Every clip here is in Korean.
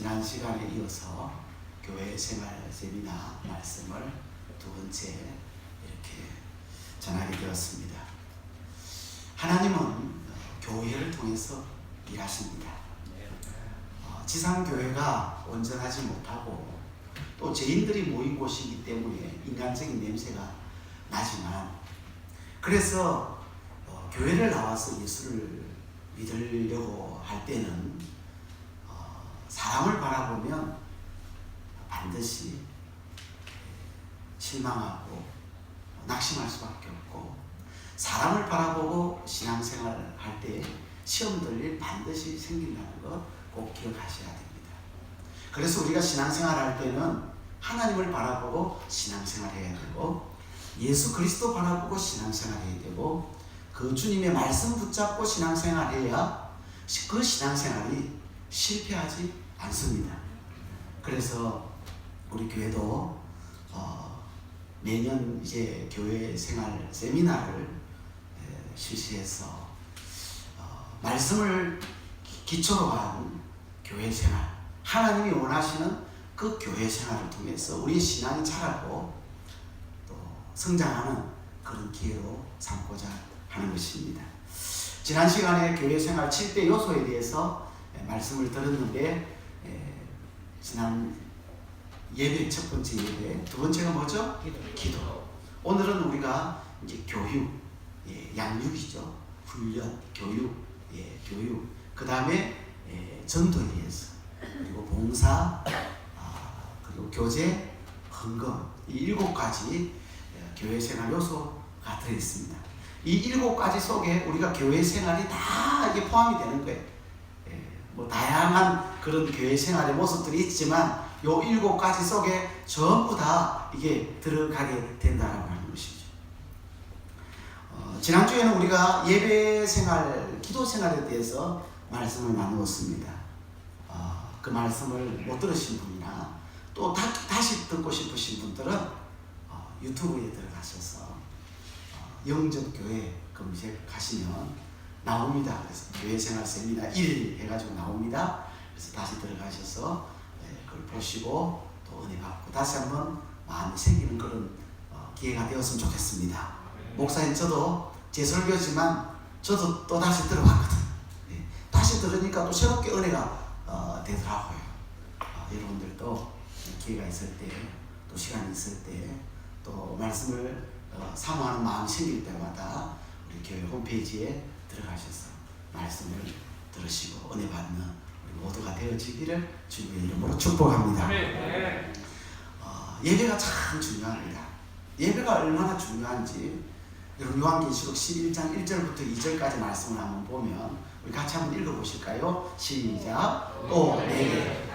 지난 시간에 이어서 교회 생활 세미나 말씀을 두 번째 이렇게 전하게 되었습니다. 하나님은 교회를 통해서 일하십니다. 지상교회가 온전하지 못하고 또 죄인들이 모인 곳이기 때문에 인간적인 냄새가 나지만, 그래서 교회를 나와서 예수를 믿으려고 할 때는 사람을 바라보면 반드시 실망하고 낙심할 수밖에 없고, 사람을 바라보고 신앙생활을 할 때 시험들 반드시 생긴다는 것 꼭 기억하셔야 됩니다. 그래서 우리가 신앙생활 할 때는 하나님을 바라보고 신앙생활 해야 되고, 예수 그리스도 바라보고 신앙생활 해야 되고, 그 주님의 말씀 붙잡고 신앙생활 해야 그 신앙생활이 실패하지 않습니다. 그래서 우리 교회도 매년 이제 교회 생활 세미나를 실시해서 말씀을 기초로 한 교회 생활, 하나님이 원하시는 그 교회 생활을 통해서 우리 신앙이 자라고 또 성장하는 그런 기회로 삼고자 하는 것입니다. 지난 시간에 교회 생활 7대 요소에 대해서 말씀을 들었는데, 지난 예배 첫 번째 예배, 두 번째가 뭐죠? 기도. 오늘은 우리가 이제 교육, 양육이죠. 훈련, 교육, 교육. 그 다음에 전도에 대해서, 그리고 봉사, 그리고 교제, 헌금, 이 7가지 교회 생활 요소가 들어있습니다. 이 7가지 속에 우리가 교회 생활이 다 이게 포함이 되는 거예요. 뭐 다양한 그런 교회 생활의 모습들이 있지만 요 7가지 속에 전부 다 이게 들어가게 된다라고 하는 것이죠. 지난주에는 우리가 예배 생활, 기도 생활에 대해서 말씀을 나누었습니다. 그 말씀을 못 들으신 분이나 또 다시 듣고 싶으신 분들은 유튜브에 들어가셔서 영접교회 검색하시면 나옵니다. 그래서 교회 생활 세미나 1 해가지고 나옵니다. 그래서 다시 들어가셔서 그걸 보시고 또 은혜 받고 다시 한번 마음이 생기는 그런 기회가 되었으면 좋겠습니다. 목사님, 저도 제 설교지만 저도 또 다시 들어봤거든. 다시 들으니까 또 새롭게 은혜가 되더라고요. 여러분들도 기회가 있을 때, 또 시간이 있을 때, 또 말씀을 사모하는 마음이 생길 때마다 우리 교회 홈페이지에 들어가셔서 말씀을 들으시고 은혜 받는 우리 모두가 되어지기를 주님의 이름으로 축복합니다. 예배가 참 중요합니다. 예배가 얼마나 중요한지 여러분 요한계시록 11장 1절부터 2절까지 말씀을 한번 보면 우리 같이 한번 읽어보실까요? 시작. 또 내게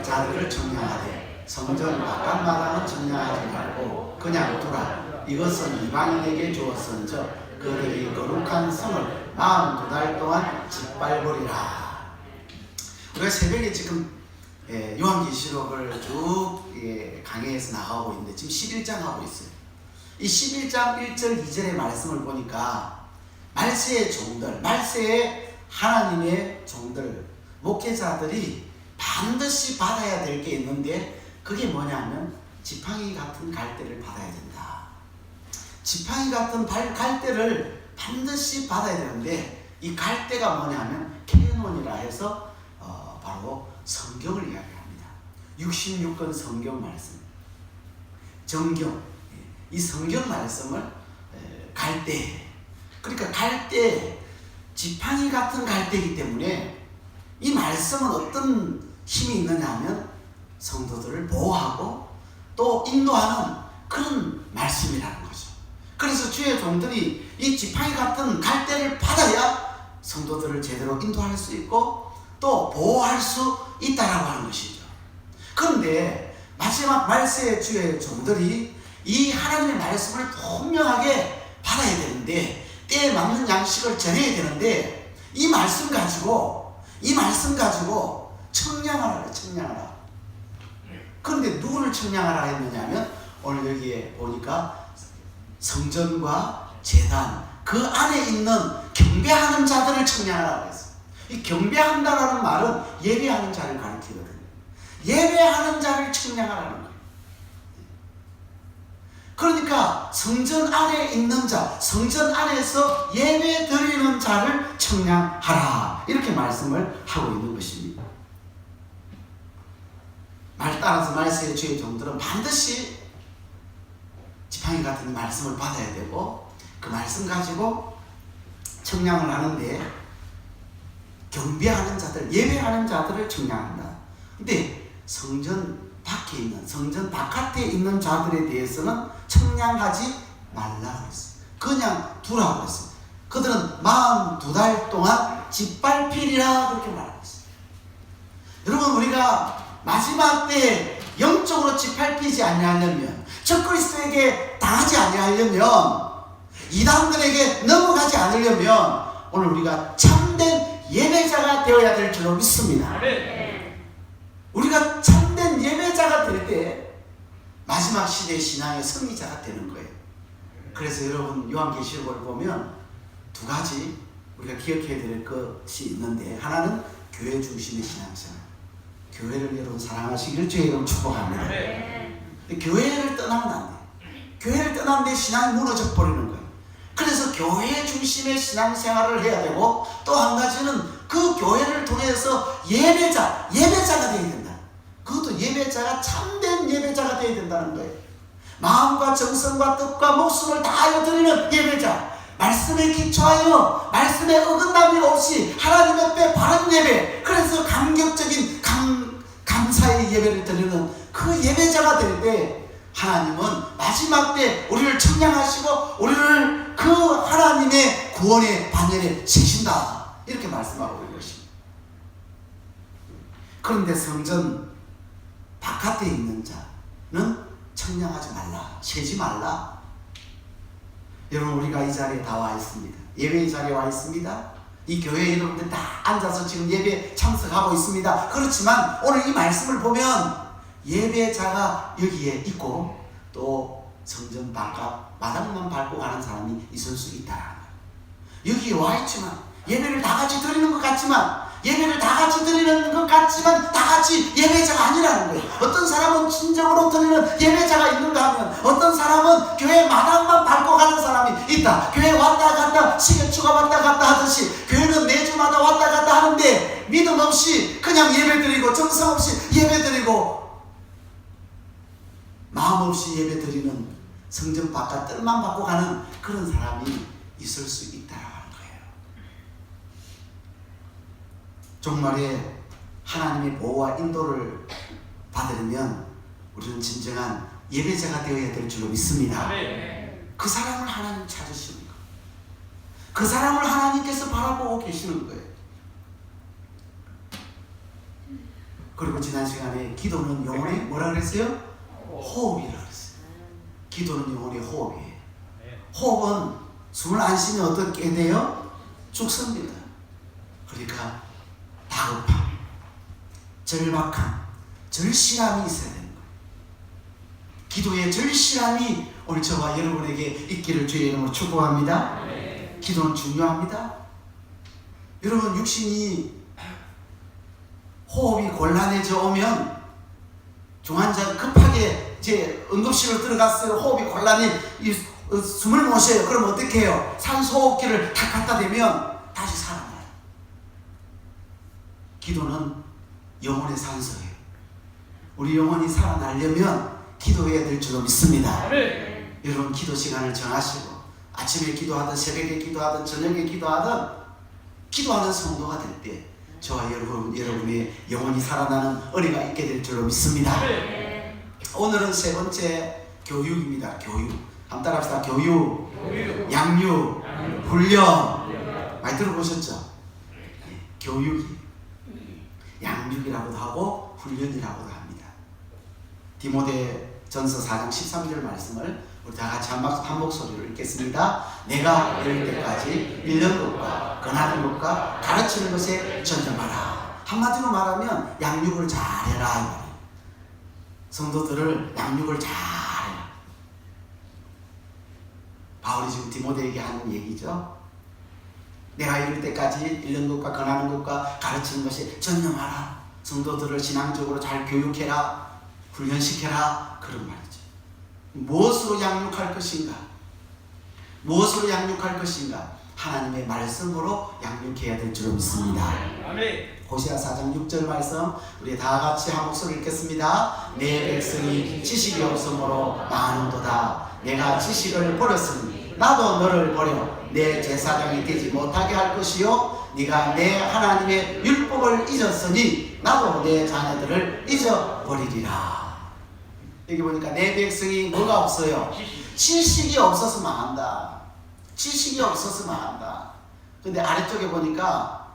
자들을 청량하되 성전 바깥 마당은 청량하지 말고 그냥 두라. 이것은 이방인에게 주었은즉 그들이 거룩한 성을 42달 동안 짓밟으리라. 우리가 새벽에 지금 요한계시록을 쭉 강해에서 나가고 있는데 지금 11장 하고 있어요. 이 11장 1절 2절의 말씀을 보니까 말세의 종들, 말세의 하나님의 종들, 목회자들이 반드시 받아야 될 게 있는데, 그게 뭐냐면 지팡이 같은 갈대를 받아야 된다. 지팡이 같은 갈대를 반드시 받아야 되는데, 이 갈대가 뭐냐면 캐논이라 해서 바로 성경을 이야기합니다. 66권 성경 말씀, 정경, 이 성경 말씀을 갈대, 그러니까 갈대, 지팡이 같은 갈대이기 때문에 이 말씀은 어떤 힘이 있느냐 하면 성도들을 보호하고 또 인도하는 그런 말씀이라는 거죠. 그래서 주의 종들이 이 지팡이 같은 갈대를 받아야 성도들을 제대로 인도할 수 있고 또 보호할 수 있다라고 하는 것이죠. 그런데 마지막 말세의 주의 종들이 이 하나님의 말씀을 분명하게 받아야 되는데, 때에 맞는 양식을 전해야 되는데, 이 말씀 가지고 청량하라, 청량하라. 그런데 누구를 청량하라 했느냐면 오늘 여기에 보니까 성전과 제단, 그 안에 있는 경배하는 자들을 청량하라고 했어요. 이 경배한다라는 말은 예배하는 자를 가리키거든요. 예배하는 자를 청량하라는 거예요. 그러니까 성전 안에 있는 자, 성전 안에서 예배 드리는 자를 청량하라, 이렇게 말씀을 하고 있는 것입니다. 말 따라서 말세의 주의 종들은 반드시 지팡이 같은 말씀을 받아야 되고, 그 말씀 가지고 청량을 하는데 경배하는 자들, 예배하는 자들을 청량한다. 근데 성전 밖에 있는, 성전 바깥에 있는 자들에 대해서는 청량하지 말라고 했어요. 그냥 두라고 했어요. 그들은 42달 동안 짓밟히리라, 그렇게 말하고 있어요. 여러분, 우리가 마지막 때 영적으로 짓밟히지 아니하려면, 적그리스도에게 당하지 아니하려면, 이단들에게 넘어가지 않으려면 오늘 우리가 참된 예배자가 되어야 될 줄로 믿습니다. 우리가 참된 예배자가 될 때 마지막 시대의 신앙의 승리자가 되는 거예요. 그래서 여러분, 요한계시록을 보면 두 가지 우리가 기억해야 될 것이 있는데, 하나는 교회 중심의 신앙생활. 교회를 여러분 사랑하시길 주의 이름 축복합니다. 근데 교회를 떠나면 안 돼요. 교회를 떠나면 내 신앙이 무너져 버리는 거예요. 그래서 교회 중심의 신앙생활을 해야 되고, 또 한 가지는 그 교회를 통해서 예배자가 되어야 된다. 그것도 예배자가 참된 예배자가 되어야 된다는 거예요. 마음과 정성과 뜻과 목숨을 다하여 드리는 예배자, 말씀에 기초하여 말씀에 어긋남이 없이 하나님 앞에 바른 예배, 그래서 감격적인 감사의 예배를 드리는 그 예배자가 될 때 하나님은 마지막 때 우리를 청량하시고 우리를 그 하나님의 구원의 반열에 세신다, 이렇게 말씀하고 있는 것입니다. 그런데 성전 바깥에 있는 자는 청량하지 말라, 세지 말라. 여러분, 우리가 이 자리에 다 와 있습니다. 예배의 자리에 와 있습니다. 이 교회 여러분들 다 앉아서 지금 예배 참석하고 있습니다. 그렇지만 오늘 이 말씀을 보면 예배자가 여기에 있고, 또 성전 바깥 마당만 밟고 가는 사람이 있을 수 있다. 여기에 와 있지만, 예배를 다 같이 드리는 것 같지만, 다 같이 예배자가 아니라는 거예요. 어떤 사람은 진정으로 드리는 예배자가 있는가 하면, 어떤 사람은 교회 마당만 밟고 가는 사람이 있다. 교회 왔다 갔다, 시계추가 왔다 갔다 하듯이 교회는 매주마다 왔다 갔다 하는데 믿음 없이 그냥 예배 드리고, 정성 없이 예배 드리고, 마음 없이 예배 드리는, 성전 바깥 뜰만 받고 가는 그런 사람이 있을 수 있다는 거예요. 종말에 하나님의 보호와 인도를 받으려면 우리는 진정한 예배자가 되어야 될 줄로 믿습니다. 그 사람을 하나님 찾으시는 거예요. 그 사람을 하나님께서 바라보고 계시는 거예요. 그리고 지난 시간에 기도는 영혼의 뭐라 그랬어요? 호흡이라 그랬어요. 기도는 영혼의 호흡이에요. 호흡은 숨을 안 쉬면 어떻게 돼요? 죽습니다. 그러니까 다급함, 절박함, 절실함이 있어야 되는 거예요. 기도의 절실함이 오늘 저와 여러분에게 있기를 주의 이름으로 축복합니다. 기도는 중요합니다. 여러분, 육신이 호흡이 곤란해져 오면, 중환자 급하게 이제 응급실로 들어갔어요. 호흡이 곤란해, 숨을 못 쉬어요. 그럼 어떻게 해요? 산소호흡기를 다 갖다 대면 다시 살아나요. 기도는 영혼의 산소예요. 우리 영혼이 살아나려면 기도해야 될 줄로 믿습니다. 여러분, 기도 시간을 정하시고, 아침에 기도하든 새벽에 기도하든 저녁에 기도하든, 기도하는 성도가 될 때 저와 여러분의 영혼이 살아나는 은혜가 있게 될 줄로 믿습니다. 오늘은 세 번째 교육입니다. 교육. 한번 따라합시다. 교육, 양육, 훈련. 많이 들어보셨죠? 교육이 양육이라고도 하고 훈련이라고도 합니다. 디모데전서 4장 13절 말씀을 우리 다 같이 한 목소리로 읽겠습니다. 내가 이럴 때까지 읽는 것과 권하는 것과 가르치는 것에 전념하라. 한마디로 말하면 양육을 잘해라. 성도들을 양육을 잘해라. 바울이 지금 디모데에게 하는 얘기죠. 내가 이럴 때까지 읽는 것과 권하는 것과 가르치는 것이 전념하라. 성도들을 신앙적으로 잘 교육해라. 훈련시켜라. 그런 말이죠. 무엇으로 양육할 것인가? 무엇으로 양육할 것인가? 하나님의 말씀으로 양육해야 될 줄로 믿습니다. 아멘. 호세아 4장 6절 말씀 우리 다 같이 한 목소리 읽겠습니다. 내 백성이 지식이 없으므로 망하는도다. 내가 지식을 버렸으니 나도 너를 버려 내 제사장이 되지 못하게 할 것이요 네가 내 하나님의 율법을 잊었으니 나도 내 자녀들을 잊어버리리라. 여기 보니까 내 백성이 뭐가 없어요? 지식이 없어서 망한다. 지식이 없어서 망한다. 근데 아래쪽에 보니까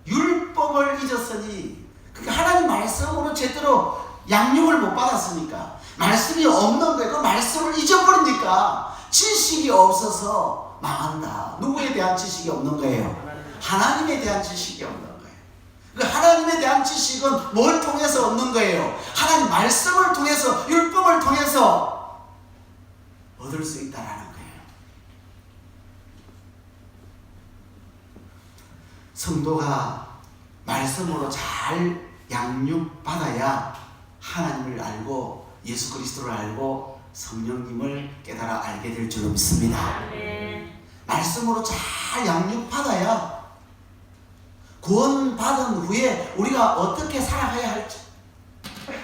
율법을 잊었으니, 그러니까 하나님 말씀으로 제대로 양육을 못 받았으니까, 말씀이 없는 거예요. 그 말씀을 잊어버리니까 지식이 없어서 망한다. 누구에 대한 지식이 없는 거예요? 하나님에 대한 지식이 없는 거예요. 그 하나님에 대한 지식은 뭘 통해서 얻는 거예요? 하나님 말씀을 통해서, 율법을 통해서 얻을 수 있다라는 거예요. 성도가 말씀으로 잘 양육받아야 하나님을 알고 예수 그리스도를 알고 성령님을 깨달아 알게 될 줄로 믿습니다. 말씀으로 잘 양육받아야 구원받은 후에 우리가 어떻게 살아가야 할지,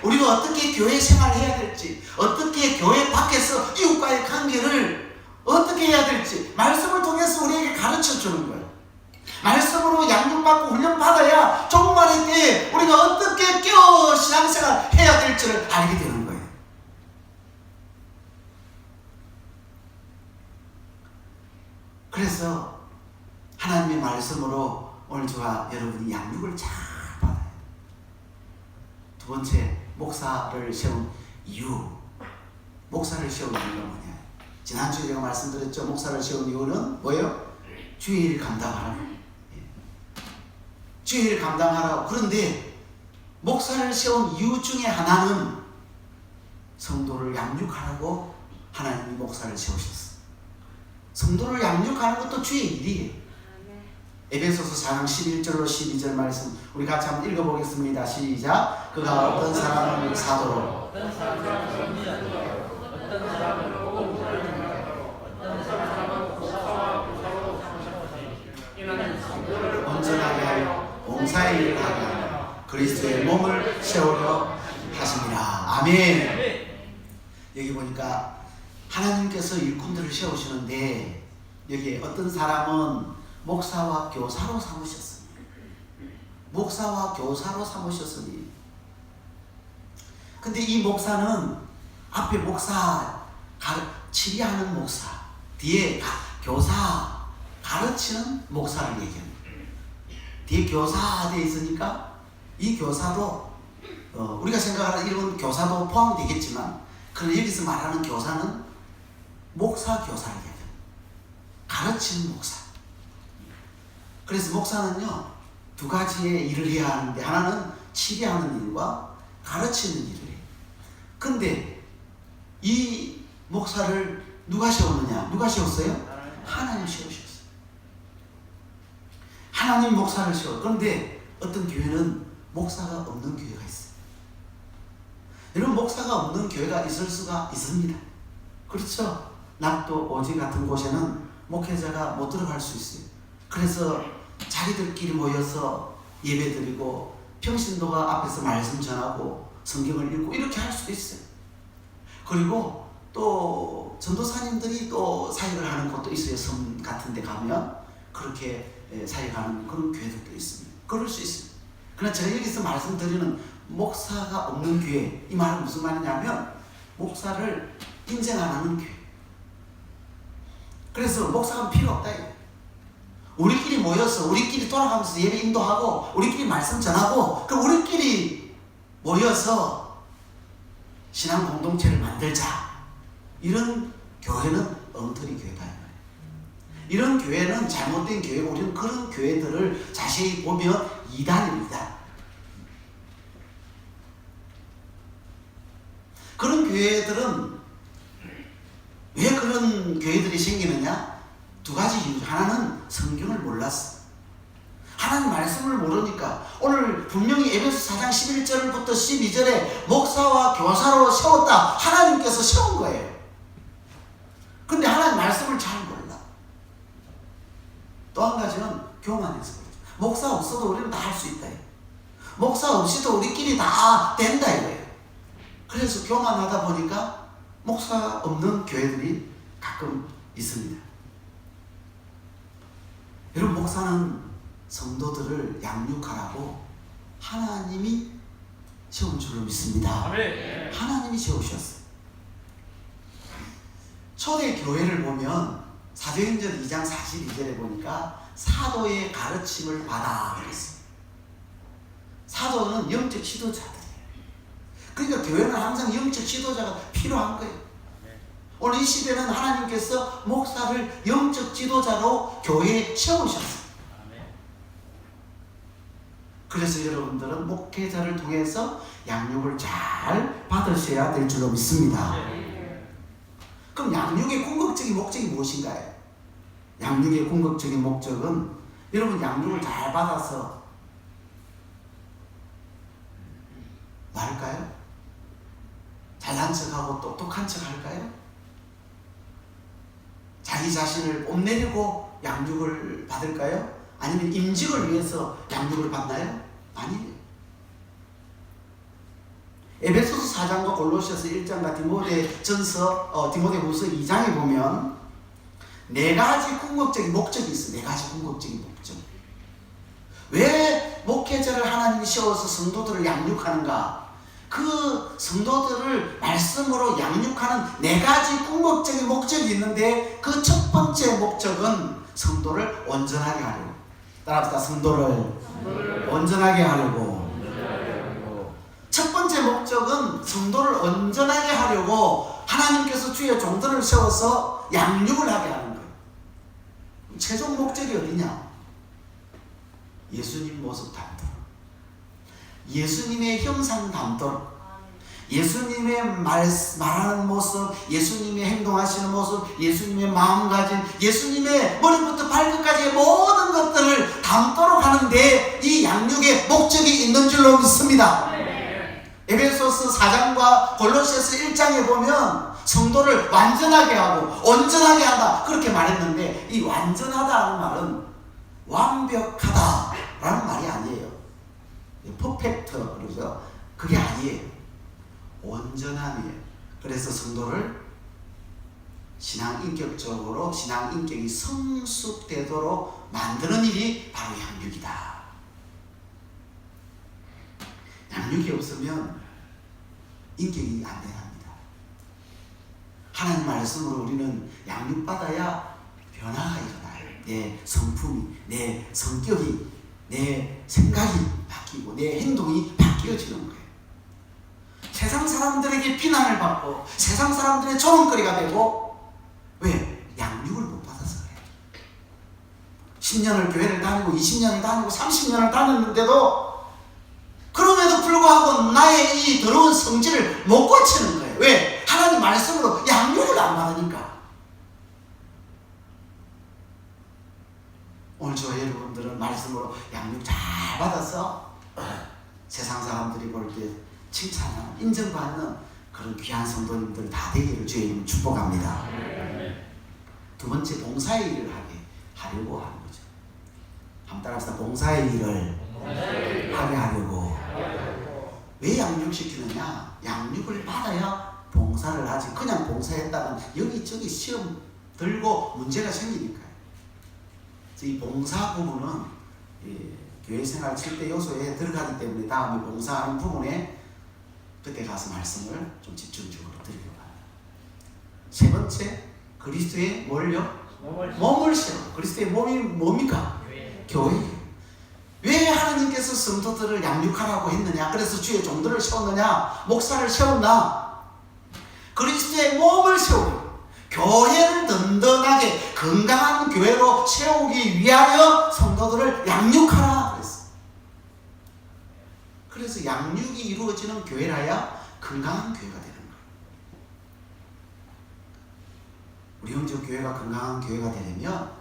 우리가 어떻게 교회 생활을 해야 될지, 어떻게 교회 밖에서 이웃과의 관계를 어떻게 해야 될지 말씀을 통해서 우리에게 가르쳐 주는 거예요. 말씀으로 양육받고 훈련받아야 종말의 때에 우리가 어떻게 깨어 신앙생활 해야 될지를 알게 되는 거예요. 그래서 하나님의 말씀으로 오늘 저와 여러분이 양육을 잘 받아야 돼요. 두 번째, 목사를 세운 이유. 목사를 세운 이유가 뭐냐? 지난주에 제가 말씀드렸죠. 목사를 세운 이유는 뭐예요? 주의 일 감당하라고. 주의 일 감당하라고. 그런데 목사를 세운 이유 중에 하나는 성도를 양육하라고 하나님이 목사를 세우셨어요. 성도를 양육하는 것도 주의 일이에요. 에베소서 4장 11절로 12절 말씀 우리 같이 한번 읽어보겠습니다. 시작. 그가 어떤 사람을 사도로, 어떤 사람은 선지자로, 어떤 사람은 복음을 전하고, 어떤 사람은 목사와 교사로 삼으셨으니 이는 성도를 온전하게 하여 봉사의 일을 하게 하여 그리스도의 몸을 세우려 하십니다. 아멘. 여기 보니까 하나님께서 일꾼들을 세우시는데 여기에 어떤 사람은 목사와 교사로 삼으셨으니, 목사와 교사로 삼으셨으니. 근데 이 목사는 앞에 목사 치리하는 목사, 뒤에 교사 가르치는 목사를 얘기합니다. 뒤에 교사 되어 있으니까 이 교사도 우리가 생각하는 이런 교사도 포함되겠지만, 그러나 여기서 말하는 교사는 목사 교사를 얘기합니다. 가르치는 목사. 그래서 목사는요, 두 가지의 일을 해야 하는데, 하나는 치리하는 일과 가르치는 일을 해요. 근데 이 목사를 누가 세웠느냐? 누가 세웠어요? 하나님 세우셨어요. 하나님 목사를 세워. 그런데 어떤 교회는 목사가 없는 교회가 있어요. 여러분, 목사가 없는 교회가 있을 수가 있습니다. 그렇죠? 낙도 오지 같은 곳에는 목회자가 못 들어갈 수 있어요. 그래서 자기들끼리 모여서 예배드리고 평신도가 앞에서 말씀 전하고 성경을 읽고 이렇게 할 수도 있어요. 그리고 또 전도사님들이 또 사역을 하는 곳도 있어요. 섬 같은 데 가면 그렇게 사역하는 그런 교회들도 있습니다. 그럴 수 있어요. 그러나 제가 여기서 말씀드리는 목사가 없는 교회, 이 말은 무슨 말이냐면 목사를 인정 안 하는 교회. 그래서 목사가 필요 없다. 우리끼리 모여서 우리끼리 돌아가면서 예배 인도하고 우리끼리 말씀 전하고 그럼 우리끼리 모여서 신앙 공동체를 만들자. 이런 교회는 엉터리 교회다. 이런 교회는 잘못된 교회고, 우리는 그런 교회들을 자세히 보면 이단입니다. 그런 교회들은 왜 그런 교회들이 생기느냐? 이유냐? 두 가지 이유. 하나는 성경을 몰랐어. 하나님 말씀을 모르니까. 오늘 분명히 에베소 4장 11절부터 12절에 목사와 교사로 세웠다. 하나님께서 세운 거예요. 근데 하나님 말씀을 잘 몰라. 또 한 가지는 교만해서 그렇죠. 목사 없어도 우리는 다 할 수 있다. 목사 없이도 우리끼리 다 된다 이거예요. 그래서 교만하다 보니까 목사 없는 교회들이 가끔 있습니다. 여러분, 목사는 성도들을 양육하라고 하나님이 세운 줄로 믿습니다. 아멘. 하나님이 세우셨어요. 초대 교회를 보면 사도행전 2장 42절에 보니까 사도의 가르침을 받아 그랬어요. 사도는 영적 지도자들이에요. 그러니까 교회는 항상 영적 지도자가 필요한 거예요. 오늘 이 시대는 하나님께서 목사를 영적 지도자로 교회에 세우셨어요. 그래서 여러분들은 목회자를 통해서 양육을 잘 받으셔야 될 줄로 믿습니다. 그럼 양육의 궁극적인 목적이 무엇인가요? 양육의 궁극적인 목적은 여러분 양육을 잘 받아서 뭐 할까요? 잘난 척하고 똑똑한 척 할까요? 자기 자신을 뽐내려고 양육을 받을까요? 아니면 임직을 위해서 양육을 받나요? 아니에요. 에베소서 4장과 골로새서 1장과 디모데후서 2장에 보면 네 가지 궁극적인 목적이 있어요. 네 가지 궁극적인 목적. 왜 목회자를 하나님이 세워서 성도들을 양육하는가? 그 성도들을 말씀으로 양육하는 네 가지 궁극적인 목적이 있는데 그 첫 번째 목적은 성도를 온전하게 하려고. 따라합시다. 성도를 온전하게 하려고. 첫 번째 목적은 성도를 온전하게 하려고 하나님께서 주의 종들을 세워서 양육을 하게 하는 거예요. 최종 목적이 어디냐? 예수님 모습 담도록, 예수님의 형상 담도록, 예수님의 말하는 모습, 예수님의 행동하시는 모습, 예수님의 마음가짐, 예수님의 머리부터 발끝까지의 모든 것들을 담도록 하는데 이 양육의 목적이 있는 줄로 믿습니다. 에베소서 4장과 골로새서 1장에 보면 성도를 완전하게 하고 온전하게 한다 그렇게 말했는데 이 완전하다는 말은 완벽하다라는 말이 아니에요. 퍼펙트 그러죠. 그게 아니에요. 온전함이에요. 그래서 성도를 신앙 인격적으로 신앙 인격이 성숙되도록 만드는 일이 바로 양육이다. 양육이 없으면 인격이 안 된답니다. 하나님 말씀으로 우리는 양육받아야 변화가 일어나요. 내 성품이, 내 성격이, 내 생각이 바뀌고 내 행동이 바뀌어지는 거예요. 세상 사람들에게 비난을 받고 세상 사람들의 조롱거리가 되고 왜? 양육을 못 받아서 그래요. 10년을 교회를 다니고 20년을 다니고 30년을 다녔는데도 그럼에도 불구하고 나의 이 더러운 성질을 못 고치는 거예요. 왜? 하나님 말씀으로 양육을 안 받으니까. 오늘 저와 여러분들은 말씀으로 양육 잘 받아서 세상 사람들이 볼 때 칭찬하는, 인정받는 그런 귀한 성도님들 다 되기를 주의 이름으로 축복합니다. 두 번째, 봉사의 일을 하려고 하는 거죠. 한번 따라합시다. 봉사의 일을 하게 하려고. 왜 양육시키느냐? 양육을 받아야 봉사를 하지. 그냥 봉사했다면 여기저기 시험 들고 문제가 생기니까요. 이 봉사 부분은 교회 생활 7대 요소에 들어가기 때문에 다음에 봉사하는 부분에 그때 가서 말씀을 좀 집중적으로 드리려고 합니다. 세 번째, 그리스도의 뭘요? 몸을 세워. 그리스도의 몸이 뭡니까? 교회. 왜 하나님께서 성도들을 양육하라고 했느냐? 그래서 주의 종들을 세웠느냐? 목사를 세웠나? 그리스도의 몸을 세우고 교회를 든든하게 건강한 교회로 세우기 위하여 성도들을 양육하라 그랬어. 그래서 양육이 이루어지는 교회라야 건강한 교회가 되는 거예요. 우리 영적교회가 건강한 교회가 되려면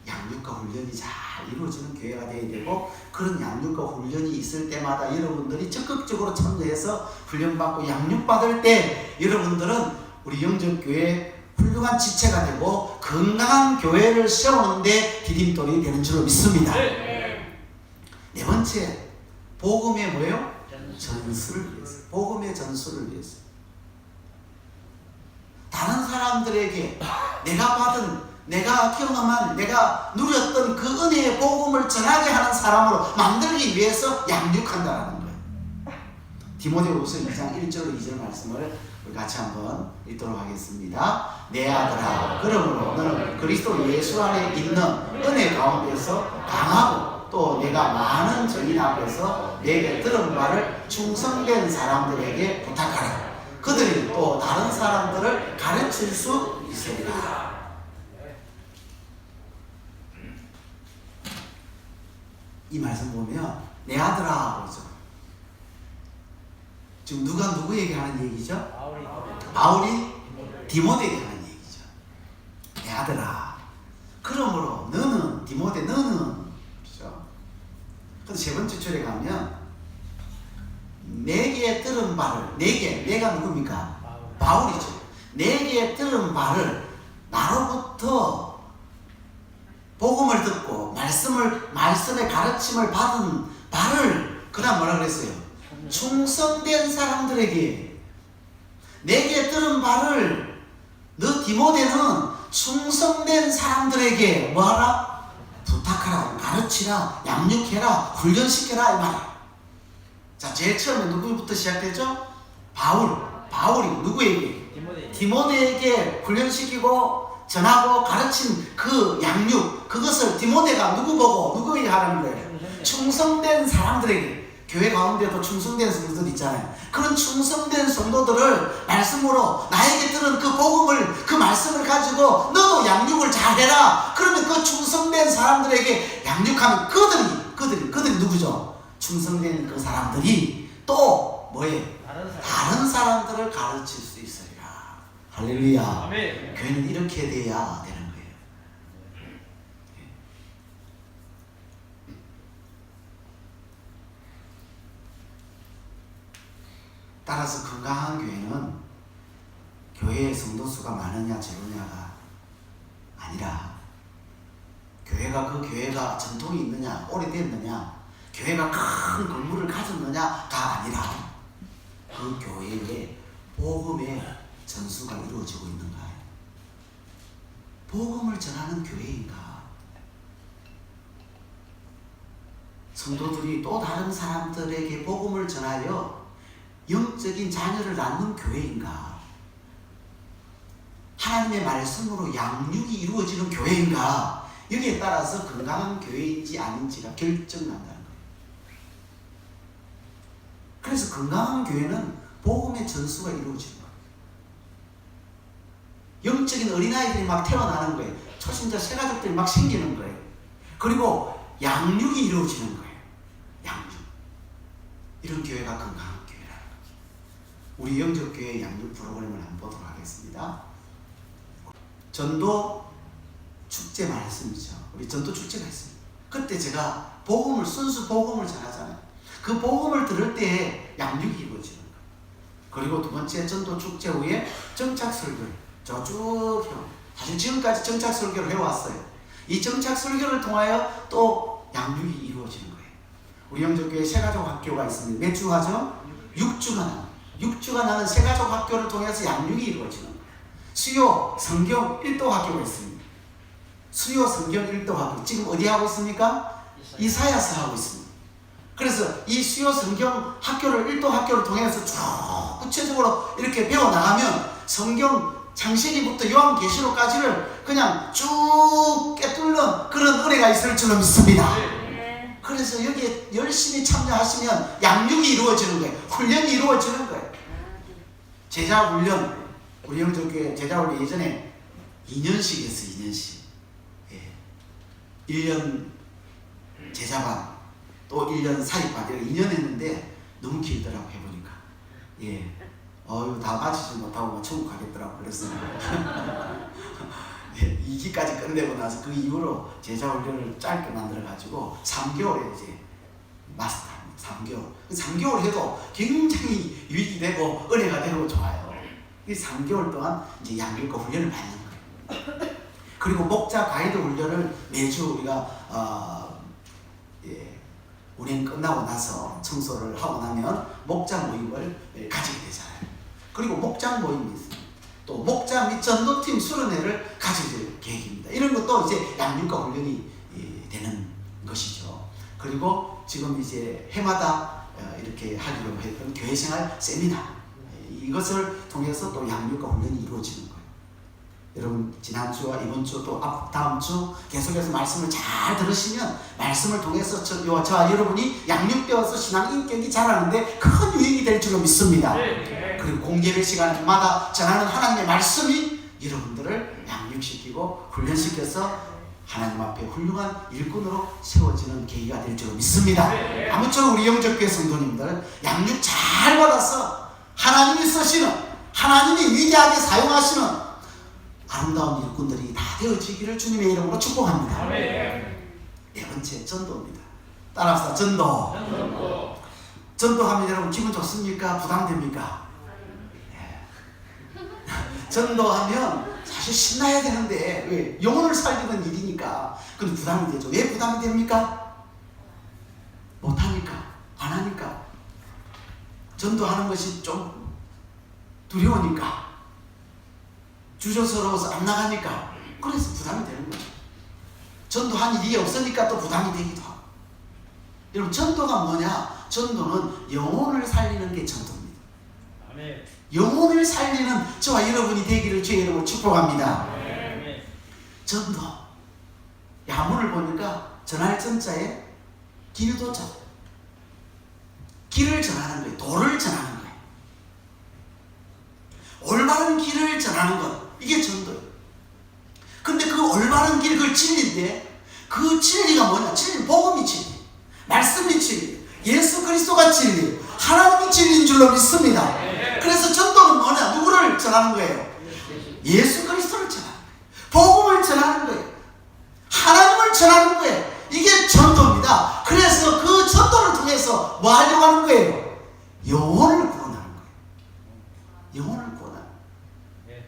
양육과 훈련이 잘 이루어지는 교회가 되어야 되고, 그런 양육과 훈련이 있을 때마다 여러분들이 적극적으로 참여해서 훈련받고 양육받을 때 여러분들은 우리 영적교회 훌륭한 지체가 되고 건강한 교회를 세우는데 디딤돌이 되는 줄로 믿습니다. 네 번째, 복음의 뭐예요? 전수를 위해서. 복음의 전수를 위해서. 다른 사람들에게 내가 경험한, 내가 누렸던 그 은혜의 복음을 전하게 하는 사람으로 만들기 위해서 양육한다는 거예요. 디모데후서 2장 1절 2절 말씀을 우리 같이 한번 읽도록 하겠습니다. 내 아들아, 그러므로 너는 그리스도 예수 안에 있는 은혜 가운데서 강하고 또 내가 많은 증인 앞에서 내게 들은 바를 충성된 사람들에게 부탁하라. 그들이 또 다른 사람들을 가르칠 수 있으리라. 이 말씀 보면 내 아들아 그러죠. 지금 누가 누구에게 하는 얘기죠? 바울이 디모데에게 하는 얘기죠. 내 아들아, 그러므로 너는, 디모데 너는, 그렇죠? 근데 세 번째 줄에 가면 내게 들은 바를, 내가 누굽니까? 바울이죠. 내게 들은 바를 나로부터 복음을 듣고 말씀의 가르침을 받은 바를, 그 다음 뭐라 그랬어요? 충성된 사람들에게. 내게 들은 바를 너 디모데는 충성된 사람들에게 뭐하라? 부탁하라, 가르치라, 양육해라, 훈련시켜라 이 말이야. 자, 제일 처음에 누구부터 시작되죠? 바울이 누구에게? 디모데에게 훈련시키고 전하고 가르친 그 양육, 그것을 디모데가 누구 보고 누구에게 하라는 거예요? 충성된 사람들에게. 교회 가운데도 충성된 성도들 있잖아요. 그런 충성된 성도들을 말씀으로 나에게 들은 그 복음을, 그 말씀을 가지고 너도 양육을 잘해라. 그러면 그 충성된 사람들에게 양육하면 그들이 누구죠? 충성된 그 사람들이 또 뭐예요? 다른 사람들을 가르칠 수 있으리라. 할렐루야. 아멘. 교회는 이렇게 돼야 되는 거예요. 따라서 건강한 교회는 교회의 성도 수가 많으냐 적으냐가 아니라 그 교회가 전통이 있느냐, 오래됐느냐, 교회가 큰 건물을 가졌느냐가 아니라 그 교회에 복음의 전수가 이루어지고 있는가, 복음을 전하는 교회인가, 성도들이 또 다른 사람들에게 복음을 전하여 영적인 자녀를 낳는 교회인가, 하나님의 말씀으로 양육이 이루어지는 교회인가, 여기에 따라서 건강한 교회인지 아닌지가 결정난다는 거예요. 그래서 건강한 교회는 복음의 전수가 이루어지는 거예요. 영적인 어린아이들이 막 태어나는 거예요. 초신자 새가족들이 막 생기는 거예요. 그리고 양육이 이루어지는 거예요. 양육. 이런 교회가 건강한 교회라는 거죠. 우리 영적교회 양육 프로그램을 한번 보도록 하겠습니다. 전도 축제 말씀이죠. 우리 전도 축제가 있습니다. 그때 제가 순수 복음을 전하잖아요. 그 복음을 들을 때 양육이 이루어지는 거예요. 그리고 두 번째, 전도 축제 후에 정착 설교를 쭉 해요. 사실 지금까지 정착 설교를 해왔어요. 이 정착 설교를 통하여 또 양육이 이루어지는 거예요. 우리 영적교회 새가족 학교가 있습니다. 몇 주가 하죠? 6주가 나는 새가족 학교를 통해서 양육이 이루어지는 거예요. 수요 성경 1도 학교가 있습니다. 수요 성경 1도 학교 지금 어디 하고 있습니까? 이사야서 하고 있습니다. 그래서 이 수요 성경 학교를 1도 학교를 통해서 쭉 구체적으로 이렇게 배워나가면 성경 창세기부터 요한계시록까지를 그냥 쭉 꿰뚫는 그런 은혜가 있을 줄로 믿습니다. 그래서 여기에 열심히 참여하시면 양육이 이루어지는 거예요. 훈련이 이루어지는 거예요. 제자훈련, 우리 영적교회 제자훈련 예전에 2년씩 했어요. 2년씩. 1년 제자반, 또 1년 사입반, 2년 했는데 너무 길더라고 해보니까. 다 마치지 못하고 천국 가겠더라고. 그래서 2기까지 끝내고 나서 그 이후로 제자 훈련을 짧게 만들어가지고 3개월에 이제 마스터합니다. 3개월 해도 굉장히 유익이 되고 은혜가 되고 좋아요. 이 3개월 동안 이제 양육과 훈련을 받는 거예요. 그리고 목자 가이드 훈련을 매주 우리가 운행 끝나고 나서 청소를 하고 나면 목자 모임을 가지게 되잖아요. 그리고 목장 모임이 있습니다. 또 목자 및 전도팀 수련회를 가질 계획입니다. 이런 것도 이제 양육과 훈련이 되는 것이죠. 그리고 지금 이제 해마다 이렇게 하기로 했던 교회생활 세미나, 이것을 통해서 또 양육과 훈련이 이루어지는 거예요. 여러분 지난주와 이번주 또 다음주 계속해서 말씀을 잘 들으시면 말씀을 통해서 저와 여러분이 양육되어서 신앙 인격이 자라는데 큰 유익이 될 줄로 믿습니다. 그리고 공예배 시간마다 전하는 하나님의 말씀이 여러분들을 양육시키고 훈련시켜서 하나님 앞에 훌륭한 일꾼으로 세워지는 계기가 될 줄로 믿습니다. 아무쪼록 우리 영적교회 성도님들 양육 잘 받아서 하나님이 쓰시는, 하나님이 위대하게 사용하시는 아름다운 일꾼들이 다 되어지기를 주님의 이름으로 축복합니다. 네 번째, 전도입니다. 따라합시다. 전도. 전도하면 여러분 기분 좋습니까? 부담됩니까? 전도하면 사실 신나야 되는데 왜? 영혼을 살리는 일이니까. 근데 부담이 되죠. 왜 부담이 됩니까? 못하니까, 안 하니까. 전도하는 것이 좀 두려우니까, 주저스러워서 안 나가니까, 그래서 부담이 되는 거죠. 전도한 일이 없으니까 또 부담이 되기도 하고. 여러분 전도가 뭐냐? 전도는 영혼을 살리는 게 전도입니다. 아멘. 영혼을 살리는 저와 여러분이 되기를 주의 이름으로 축복합니다. 아멘. 전도. 야문을 보니까 전할 전자에 길도자. 길을 전하는 거예요. 도를 전하는 거예요. 올바른 길을 전하는 것, 이게 전도예요. 근데 그 올바른 길, 그 진리인데 그 진리가 뭐냐? 진리, 복음이 진리, 말씀이 진리, 예수 그리스도가 진리, 하나님이 진리인 줄로 믿습니다. 그래서 전도는 뭐냐? 누구를 전하는 거예요? 예수 그리스도를 전하는 거예요. 복음을 전하는 거예요. 하나님을 전하는 거예요. 이게 전도입니다. 그래서 그 전도를 통해서 뭐 하려고 하는 거예요? 영혼을 구원하는 거예요. 영혼을 구원하는 거예요.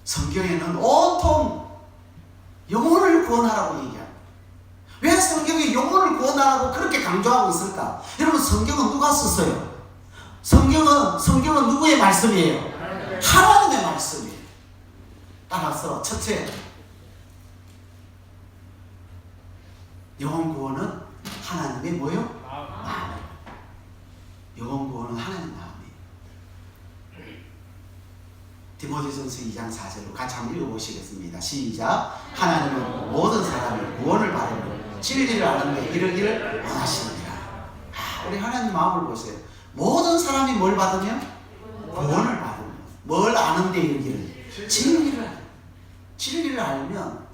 성경에는 온통 영혼을 구원하라고 얘기합니다. 왜 성경에 영혼을 구원하라고 그렇게 강조하고 있을까? 여러분 성경은 누가 썼어요? 성경은 누구의 말씀이에요? 하나님의 말씀이에요. 따라서 첫째, 영혼 구원은 하나님의 뭐요? 마음. 영혼 구원은 하나님의 마음이에요. 디모데전서 2장 4절로 같이 한번 읽어보시겠습니다. 시작. 하나님은 모든 사람이 구원을 받으며 진리를 아는데 이르기를 원하시느니라. 우리 하나님 마음을 보세요. 모든 사람이 뭘 받으면? 구원을 받으면. 뭘 아는데 이르기를? 진리를 알면. 진리를 알면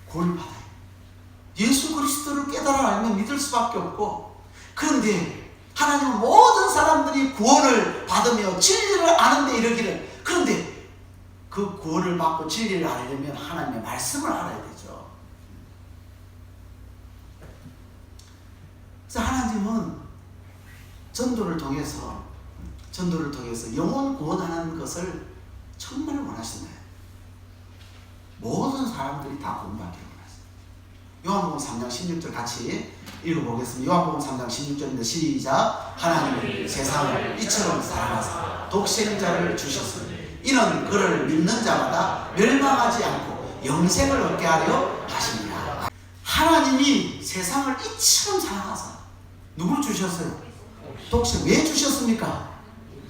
구원을 받아요. 예수 그리스도를 깨달아 알면 믿을 수밖에 없고, 그런데 하나님은 모든 사람들이 구원을 받으며 진리를 아는데 이르기를. 그런데 그 구원을 받고 진리를 알려면 하나님의 말씀을 알아야 되죠. 그래서 하나님은 전도를 통해서 영혼 구원하는 것을 정말 원하시나요? 모든 사람들이 다 구원받기를 원하시나요? 요한복음 3장 16절 같이 읽어보겠습니다. 요한복음 3장 16절입니다. 시작. 하나님은 세상을 이처럼 사랑하사 독생자를 주셨으니 이는 그를 믿는 자마다 멸망하지 않고 영생을 얻게 하려 하십니다. 하나님이 세상을 이처럼 사랑하사 누구를 주셨어요? 독생. 왜 주셨습니까?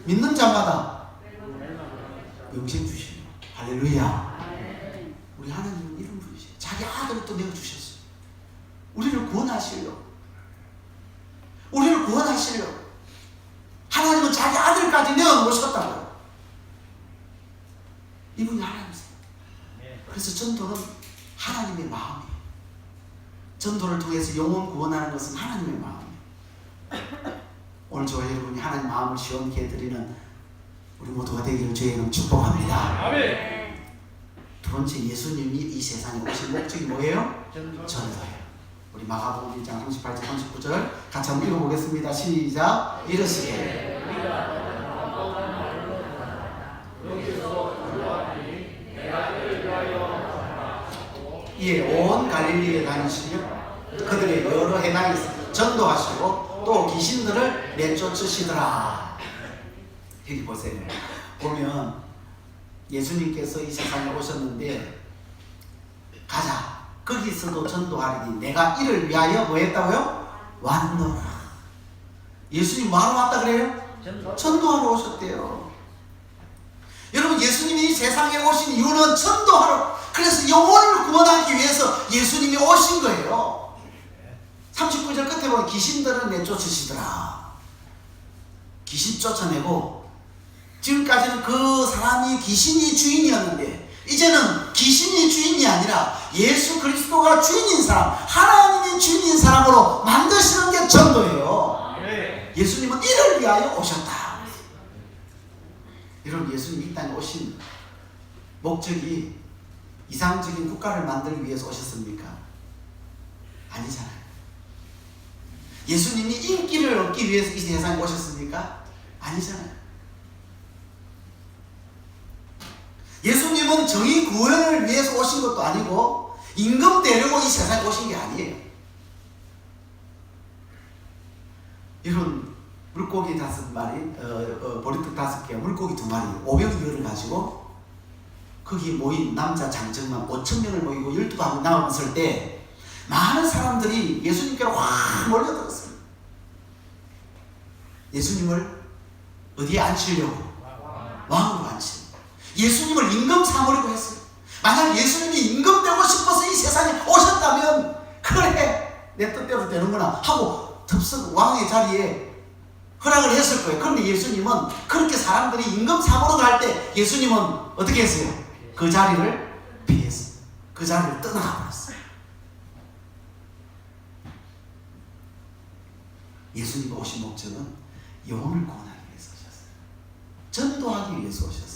믿는 자마다 영생 주시려. 할렐루야. 우리 하나님은 이런 분이세요. 자기 아들을 또 내어주셨어요. 우리를 구원하시려. 우리를 구원하시려. 하나님은 자기 아들까지 내어놓으셨다고요. 이분이 하나님이세요. 그래서 전도는 하나님의 마음이에요. 전도를 통해서 영혼 구원하는 것은 하나님의 마음이에요. 오늘 저와 여러분이 하나님 마음을 시원케 해드리는 우리 모두가 되기를 주의 이름 축복합니다. 아멘. 두 번째, 예수님이 이 세상에 오신 목적이 뭐예요? 전도. 전도예요. 우리 마가복음 1장 38절 39절 같이 한번 읽어보겠습니다. 시작. 이르시되 이에 온 갈릴리에 다니시며 그들의 여러 해당에서 전도하시고 또 귀신들을 내쫓으시더라. 여기 보세요. 보면 예수님께서 이 세상에 오셨는데 가자, 거기서도 전도하리니 내가 이를 위하여 뭐 했다고요? 왔노라. 예수님 뭐하러 왔다 그래요? 전도하러 오셨대요. 여러분, 예수님이 이 세상에 오신 이유는 전도하러, 그래서 영혼을 구원하기 위해서 예수님이 오신 거예요. 39절 끝에 보면 귀신들은 내쫓으시더라. 귀신 쫓아내고, 지금까지는 그 사람이 귀신이 주인이었는데 이제는 귀신이 주인이 아니라 예수 그리스도가 주인인 사람, 하나님이 주인인 사람으로 만드시는 게 전도예요. 예수님은 이를 위하여 오셨다. 여러분, 예수님이 이 땅에 오신 목적이 이상적인 국가를 만들기 위해서 오셨습니까? 아니잖아요. 예수님이 인기를 얻기 위해서 이 세상에 오셨습니까? 아니잖아요. 예수님은 정의 구원을 위해서 오신 것도 아니고 임금 되려고 이 세상에 오신 게 아니에요. 여러분, 물고기 5마리, 보리떡 5개, 물고기 2마리, 500여를 가지고 거기에 모인 남자 장정만 5,000명을 모이고 12가 나왔을 때 많은 사람들이 예수님께로 확 몰려들었어요. 예수님을 어디에 앉히려고? 왕으로 앉히려고. 예수님을 임금 삼으려고 했어요. 만약 예수님이 임금 되고 싶어서 이 세상에 오셨다면 그래, 내 뜻대로 되는구나 하고 덥석 왕의 자리에 허락을 했을 거예요. 그런데 예수님은 그렇게 사람들이 임금 삼으러 갈 때 예수님은 어떻게 했어요? 그 자리를 피했어요. 그 자리를 떠나가 버렸어요. 예수님 오신 목적은 영혼을 구원하기 위해서 오셨어요. 전도하기 위해서 오셨어요.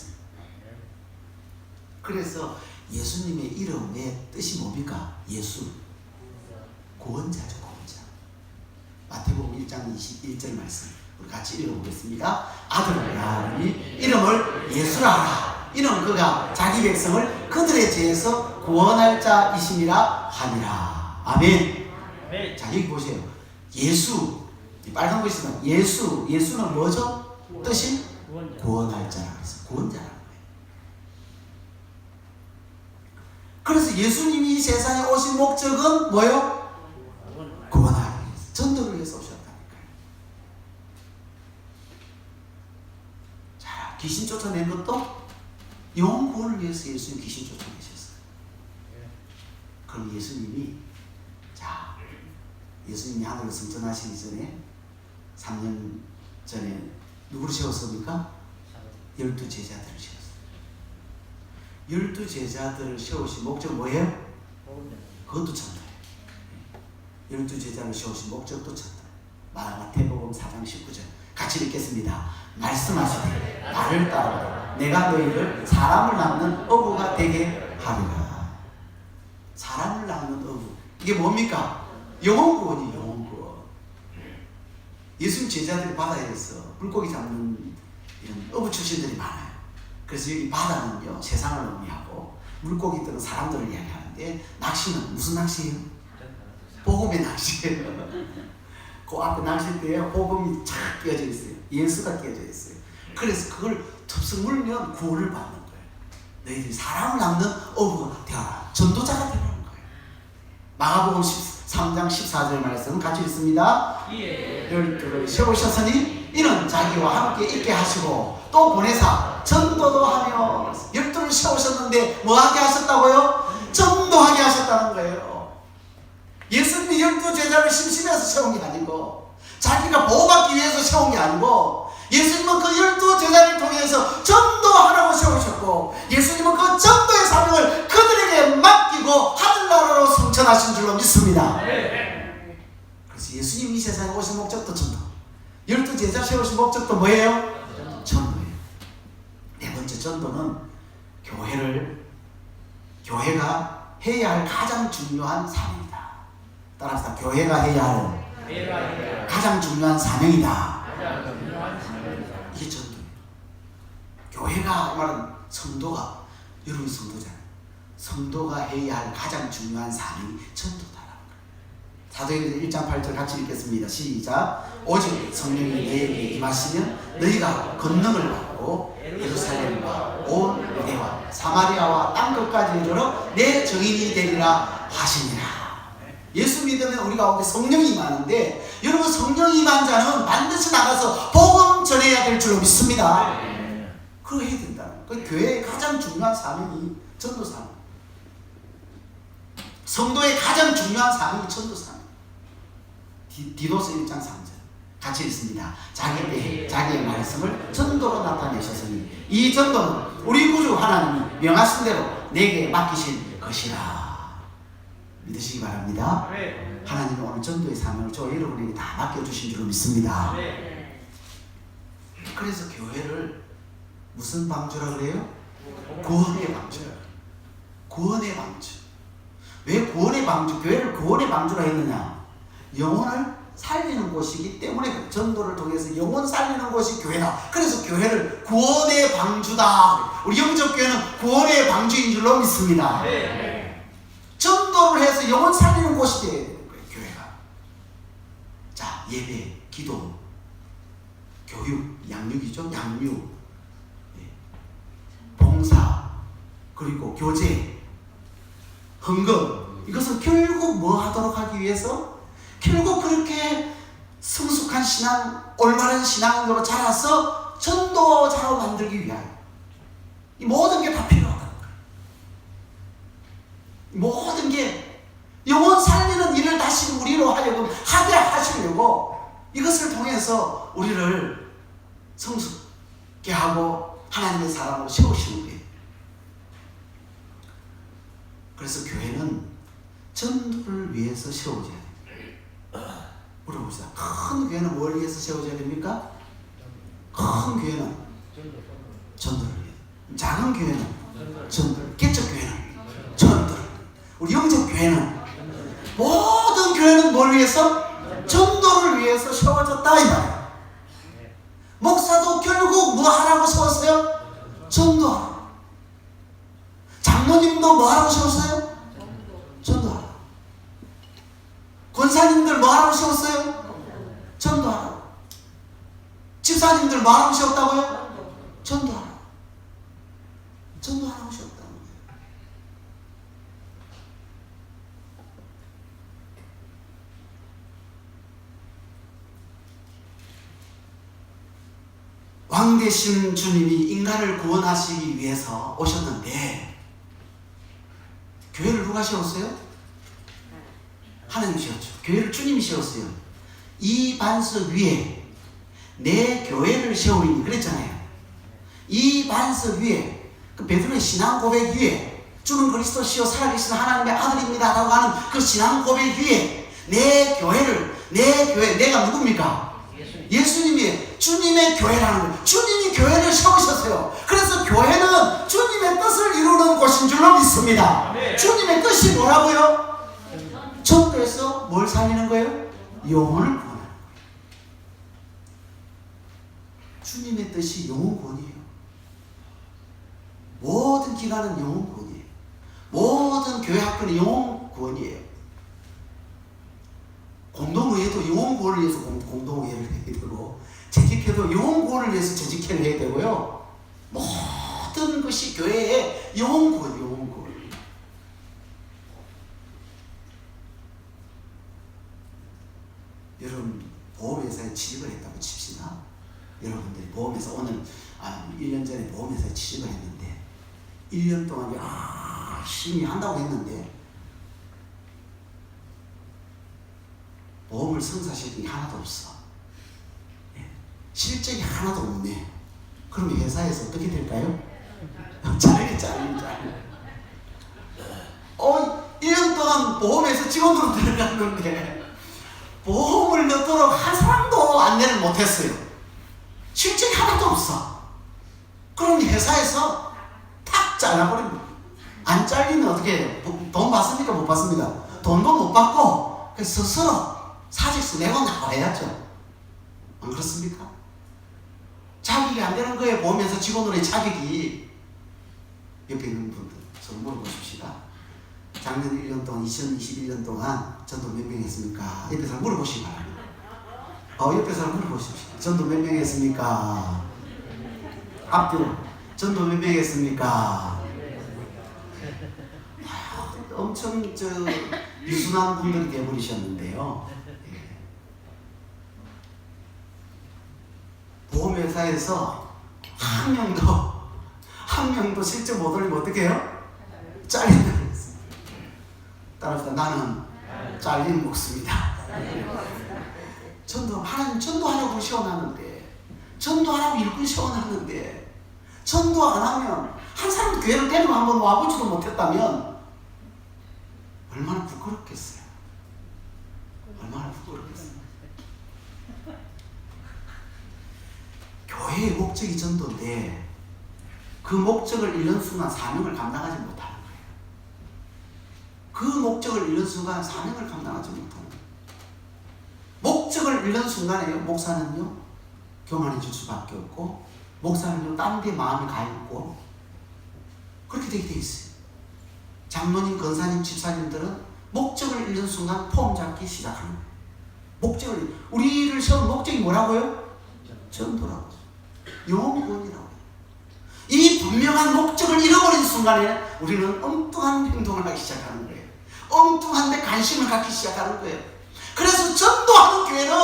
그래서 예수님의 이름의 뜻이 뭡니까? 예수, 구원자죠. 구원자. 마태복음 1장 21절 말씀 우리 같이 읽어보겠습니다. 아들 야곱이 이름을 예수라 하라. 이는 그가 자기 백성을 그들의 죄에서 구원할 자이심이라 하니라. 아멘. 아멘. 자, 여기 보세요. 예수, 이 빨간 거 있으면 예수는 뭐죠? 뜻이 구원할 자라 그래서 구원자라. 그래서 예수님이 이 세상에 오신 목적은 뭐예요? 구원하기 위해서, 전도를 위해서 오셨다니까요. 자, 귀신 쫓아낸 것도 영혼 구원을 위해서 예수님 귀신 쫓아내셨어요. 그럼 예수님이 하늘로 승천하시기 전에 3년 전에 누구를 세웠습니까? 12제자들을 세웠어요. 12제자들을 세우신 목적 뭐예요? 그것도 전도예요. 12제자를 세우신 목적도 전도. 마태복음 4장 19절 같이 읽겠습니다. 말씀하시되 나를 따르라. 내가 너희를 사람을 낳는 어부가 되게 하리라. 사람을 낳는 어부. 이게 뭡니까? 영혼구원이 영혼구원. 예수님 제자들이 바다에서 물고기 잡는 이런 어부 출신들이 많아요. 그래서 여기 바다는요 세상을 의미하고 물고기들은 사람들을 이야기하는데 낚시는 무슨 낚시예요? 복음의 낚시예요. 그 앞에 낚싯대에 복음이 착 끼어져 있어요. 예수가 끼어져 있어요. 그래서 그걸 덥석 물면 구원을 받는 거예요. 너희들이 사람을 낳는 어부가 되어라. 전도자가 되라는 거예요. 마가복음 13장 14절 말씀 같이 읽습니다. 열두를 세우셨으니 이는 자기와 함께 있게 하시고 또 보내사 전도도 하며. 열두를 세우셨는데 뭐하게 하셨다고요? 전도하게 하셨다는 거예요. 예수님이 12제자를 심심해서 세운 게 아니고 자기가 보호받기 위해서 세운 게 아니고 예수님은 그 12제자를 통해서 전도하라고 세우셨고 예수님은 그 전도의 사명을 그들에게 맡기고 하늘나라로 승천하신 줄로 믿습니다. 그래서 예수님이 이 세상에 오신 목적도 전도, 12제자 제자 세우신 목적도 뭐예요? 전도예요. 네 번째 전도는 교회가 해야 할 가장 중요한 사명이다. 따라서 교회가 해야 할 가장 중요한 사명이다. 이게 전도예요. 교회가 말은 성도가, 여러분이 성도잖아요. 성도가 해야 할 가장 중요한 사명이 전도다. 사도행전 1장 8절 같이 읽겠습니다. 시작. 오직 성령이 너희에게 임하시면 너희가 권능을 받고 예루살렘과 온 유대와 사마리아와 땅끝까지 이르러 내 증인이 되리라 하시니라. 예수 믿으면 우리 가운데 성령이 임하는데, 여러분 성령이 임한 자는 반드시 나가서 복음 전해야 될 줄로 믿습니다. 그거 해야 된다는 거예요. 교회의 가장 중요한 사명이 전도 사명. 성도의 가장 중요한 사명이 전도 사명. 디도서 1장 3절 같이 읽습니다. 자기의 말씀을 전도로 나타내셨으니 이 전도는 우리 구주 하나님이 명하신 대로 내게 맡기신 것이라. 믿으시기 바랍니다. 하나님이 오늘 전도의 사명을 저 여러분에게 다 맡겨주신 줄로 믿습니다. 그래서 교회를 무슨 방주라 그래요? 구원의 방주. 구원의 방주. 왜 구원의 방주? 교회를 구원의 방주라 했느냐? 영혼을 살리는 곳이기 때문에 전도를 통해서 영혼 살리는 곳이 교회다. 그래서 교회를 구원의 방주다. 우리 영적 교회는 구원의 방주인 줄로 믿습니다. 전도를 해서 영혼 살리는 곳이 되어야 되는 거예요, 교회가. 자, 예배, 기도, 교육, 양육이죠. 양육, 봉사, 그리고 교제, 헌금. 이것은 결국 뭐 하도록 하기 위해서? 결국 그렇게 성숙한 신앙, 올바른 신앙으로 자라서 전도자로 만들기 위하여 이 모든 게 다 필요하다는 거예요. 모든 게 영혼 살리는 일을 다시 우리로 하여금 하게 하시려고 이것을 통해서 우리를 성숙케 하고 하나님의 사람으로 세우시는 거예요. 그래서 교회는 전도를 위해서 세워져야 돼요. 물어봅시다. 큰 교회는 뭘 위해서 세워져야 됩니까? 큰 교회는 전도를 위해. 작은 교회는 전도. 개척 교회는 전도. 우리 영적 교회는 모든 교회는 뭘 위해서? 전도를 위해서 세워졌다 이 말이에요. 목사도 결국 뭐 하라고 세웠어요? 전도하라고. 장로님도 뭐 하라고 세웠어요? 전도하라고. 권사님들 뭐 하라고 세웠어요? 전도하라고. 집사님들 뭐 하라고 세웠다고요? 전도하라고. 전도하라고 세웠다는 거예요. 왕 되신 주님이 인간을 구원하시기 위해서 오셨는데 교회를 누가 세웠어요? 하나님 세웠죠. 교회를 주님이 세웠어요. 이 반석 위에 내 교회를 세우리니 그랬잖아요. 이 반석 위에 그 베드로의 신앙 고백 위에 주는 그리스도시요 살아계신 하나님의 아들입니다 라고 하는 그 신앙 고백 위에 내 교회, 내가 누굽니까? 예수님이 주님의 교회라는 거예요. 주님이 교회를 세우셨어요. 그래서 교회는 주님의 뜻을 이루는 곳인 줄로 믿습니다. 주님의 뜻이 뭐라고요? 전도에서 뭘 살리는 거예요? 영혼을 구원하는 거예요. 주님의 뜻이 영혼 구원이에요. 모든 기관은 영혼 구원이에요. 모든 교회 학교는 영혼 구원이에요. 공동의회도 영혼 구원을 위해서 공동의회를 해야 되고, 재직회도 영혼 구원을 위해서 재직회를 해야 되고요. 모든 것이 교회의 영혼 구원, 영혼 구원. 여러분 보험회사에 취직을 했다고 칩시다. 여러분들이 보험회사 오늘 1년 전에 보험회사에 취직을 했는데 1년 동안 열심히 한다고 했는데 보험을 성사시킨 게 하나도 없어. 실적이 하나도 없네. 그럼 회사에서 어떻게 될까요? 잘리겠지 아닙니까? 1년 동안 보험회사 직원으로 들어갔는데 보험을 넣도록 한 사람도 안내를 못했어요. 실적이 하나도 없어. 그럼 회사에서 탁 잘라버립니다. 안 잘리면 어떻게 해요? 돈 받습니까? 못 받습니까? 돈도 못 받고 스스로 사직서 내고 나와야죠. 안 그렇습니까? 자격이 안 되는 거에 보면서 직원들의 자격이 옆에 있는 분들 서로 물어보십시다. 작년 1년 동안 2021년 동안 전도 몇 명 했습니까? 옆에 사람 물어보시기 바랍니다. 옆에 사람 물어보십시오. 전도 몇 명 했습니까? 앞뒤로 전도 몇 명 했습니까? 엄청 유순한 분들이 되어버리셨는데요. 예. 보험회사에서 한 명도 실제 못 올리면 어떻게 해요? 잘린다고 했습니다. 따라서 나는 잘린 목숨이다. 하나님 전도하라고 시원하는데, 전도하라고 일꾼 시원하는데, 전도 안 하면 한 사람 교회를 데리고 한번 와보지도 못했다면 얼마나 부끄럽겠어요. 얼마나 부끄럽겠어요. 교회의 목적이 전도인데 그 목적을 잃는 순간 사명을 감당하지 못하는 거예요. 그 목적을 잃는 순간 사명을 감당하지 못하는 거예요. 목적을 잃는 순간에요, 목사는요 교만해질 수밖에 없고, 목사는요 딴 데 마음이 가 있고, 그렇게 되게 돼 있어요. 장로님, 권사님, 집사님들은 목적을 잃는 순간 폼 잡기 시작하는 거예요. 우리를 세운 목적이 뭐라고요? 전도라고. 영혼이라고. 이 분명한 목적을 잃어버린 순간에 우리는 엉뚱한 행동을 하기 시작하는 거예요. 엉뚱한 데 관심을 갖기 시작하는 거예요. 그래서 전도하는 교회는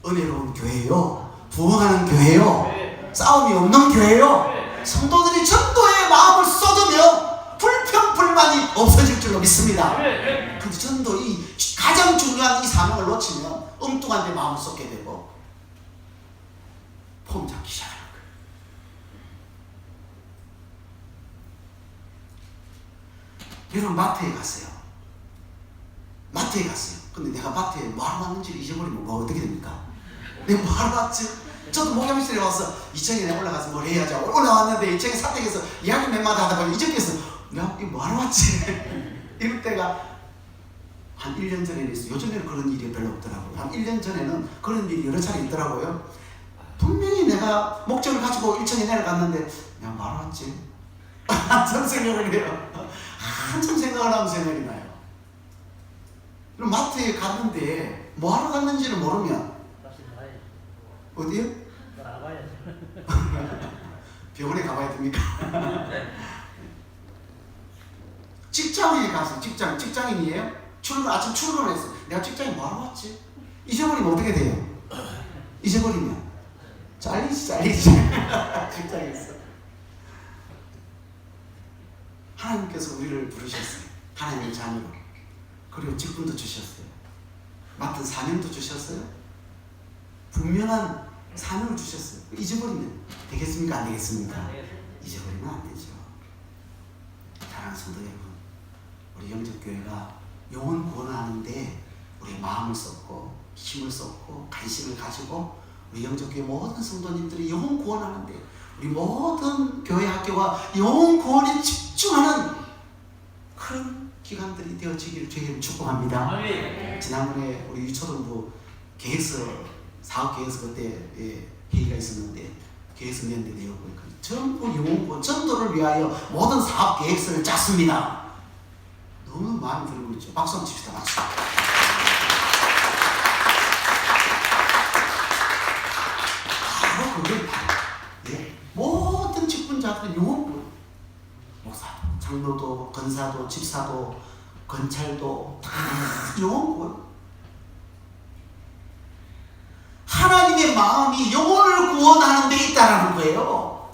은혜로운 교회요, 부흥하는 교회요, 싸움이 없는 교회요, 성도들이 전도에 마음을 쏟으면 불평불만이 없어질 줄로 믿습니다. 근데 전도 가장 중요한 이 사명을 놓치면 엉뚱한 데 마음을 쏟게 되고 폼 잡기 시작하는 거예요. 여러분 마트에 갔어요. 근데 내가 마트에 뭐하러 왔는지를 잊어버리면 어떻게 됩니까? 내가 뭐하러 왔지? 저도 목욕실에 와서 2층에 내가 올라가서 뭘 해야지 올라왔는데 2층에 사택에서 이야기 몇 마디 하다 보니 이쪽에서 내가 이거 뭐하러 왔지? 이럴 때가 한 1년 전에는 있어요. 요즘에는 그런 일이 별로 없더라고요. 한 1년 전에는 그런 일이 여러 차례 있더라고요. 분명히 내가 목적을 가지고 1층에 내려갔는데 내가 뭐하러 왔지? 한참 생각을 해요. 한참 생각을 하면 생각이 나요. 그럼 마트에 갔는데 뭐하러 갔는지를 모르면 어디요? 병원에 가봐야 됩니까? 직장에 가서 직장인이에요? 아침 출근을 했어. 내가 직장에 뭐하러 왔지? 잊어버리면 어떻게 돼요? 잊어버리면 잘리지. 직장에서 하나님께서 우리를 부르셨어요. 하나님의 자녀로. 그리고 직분도 주셨어요. 맡은 사명도 주셨어요. 분명한 사명을 주셨어요. 잊어버리면 되겠습니까? 안 되겠습니까? 잊어버리면 안 되죠. 사랑하는 성도 여러분, 우리 영접교회가 영혼 구원하는데 우리 마음을 쏟고 힘을 쏟고 관심을 가지고 우리 영접교회 모든 성도님들이 영혼 구원하는데 우리 모든 교회 학교가 영혼 구원에 집중하는 그런 기관들이 되어지기를 주님을 축복합니다. 지난번에 우리 유초동부 사업 계획서 그때 회의가 있었는데 계획서 냈는데 내용 보니까 전부 영혼구원 전도를 위하여 모든 사업 계획서를 짰습니다. 너무 마음에 들고 있죠. 박수 한번 칩시다. 박수. 바로 그걸 모든 직분자들은 영혼구원, 목사도, 장로도, 권사도, 집사도, 건찰도 다 영혼구원. 하나님의 마음이 영혼을 구원하는 데 있다는 거예요.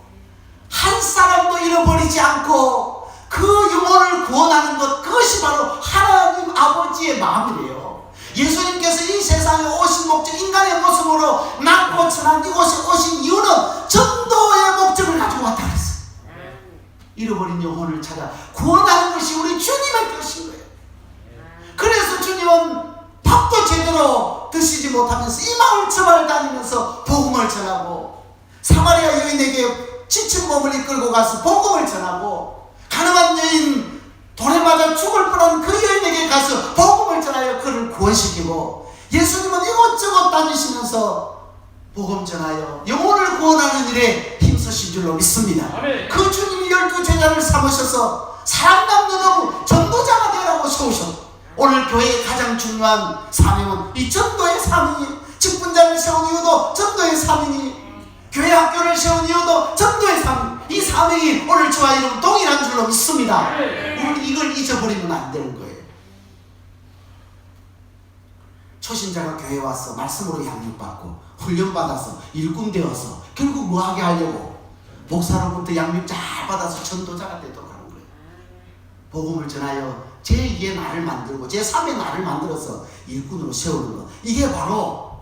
한 사람도 잃어버리지 않고 그 영혼을 구원하는 것, 그것이 바로 하나님 아버지의 마음이래요. 예수님께서 이 세상에 오신 목적, 인간의 모습으로 낳고 천한 이곳에 오신 이유는 전도의 목적을 가지고 왔다 그랬어요. 잃어버린 영혼을 찾아 구원하는 것이 우리 주님의 뜻인 거예요. 그래서 주님은 밥도 제대로 드시지 못하면서 이 마을 저마을 다니면서 복음을 전하고, 사마리아 여인에게 지친 몸을 이끌고 가서 복음을 전하고, 가난한 여인, 돌에 맞아 죽을 뻔한 그 여인에게 가서 복음을 전하여 그를 구원시키고, 예수님은 이곳저곳 다니시면서 복음 전하여 영혼을 구원하는 일에 힘쓰신 줄로 믿습니다. 그 주님이 12 제자를 삼으셔서 사람 남는 어부 전도자가 되라고 세우셨고, 오늘 교회의 가장 중요한 사명은 이 전도의 사명이, 직분자를 세운 이유도 전도의 사명이, 교회 학교를 세운 이유도 전도의 사명, 이 사명이 오늘 저와 여러분 동일한 줄로 믿습니다. 우리 이걸 잊어버리면 안 되는 거예요. 초신자가 교회에 와서 말씀으로 양육받고 훈련받아서 일꾼 되어서 결국 뭐하게 하려고? 목사로부터 양육 잘 받아서 전도자가 되도록 하는 거예요. 복음을 전하여 제2의 나를 만들고 제3의 나를 만들어서 일꾼으로 세우는 것, 이게 바로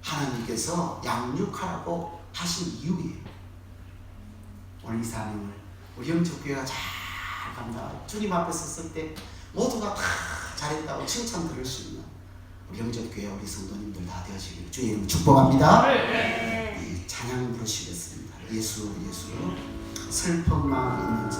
하나님께서 양육하라고 하신 이유예요. 오늘 이 사명을 우리 영적교회가 잘 감당하고 주님 앞에 섰을 때 모두가 다 잘했다고 칭찬 들을 수 있는 우리 영적교회 우리 성도님들 다 되어지기를 주의 이름 축복합니다. 이 찬양 부르시겠습니다. 예수 예수. 슬픈 마음 있는 자.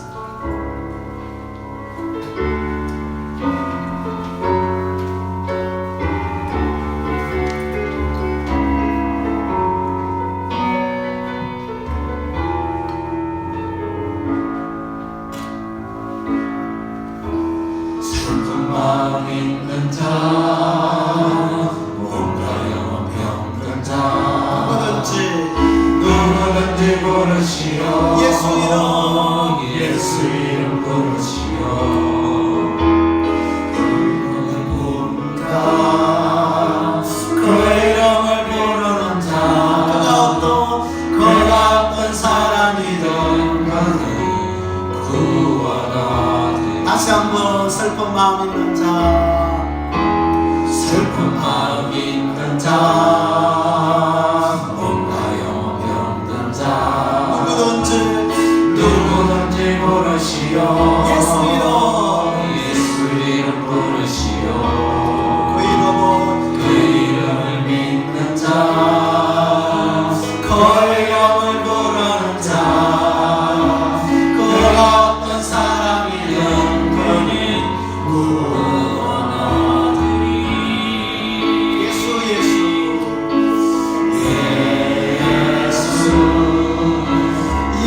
슬픈 마음 있는 자, 뭔가 영혼 병든 자, 누구든지 부르시오. 예수 이름 부르시오. 그 이름을 부르는 자, 그가 어떤 사람이든 간에 구원하리. 다시 한번 슬픈 마음 있는 자, 슬픈 마음 있는 자, 뭔가 영혼 병든 자, 누구든지 부르시오. 예수 이름 부르시오. 그 이름을 믿는 자, 그 이름을 부르는 자, 그가 어떤 사람이든 그는 구원하리니. 예수 예수.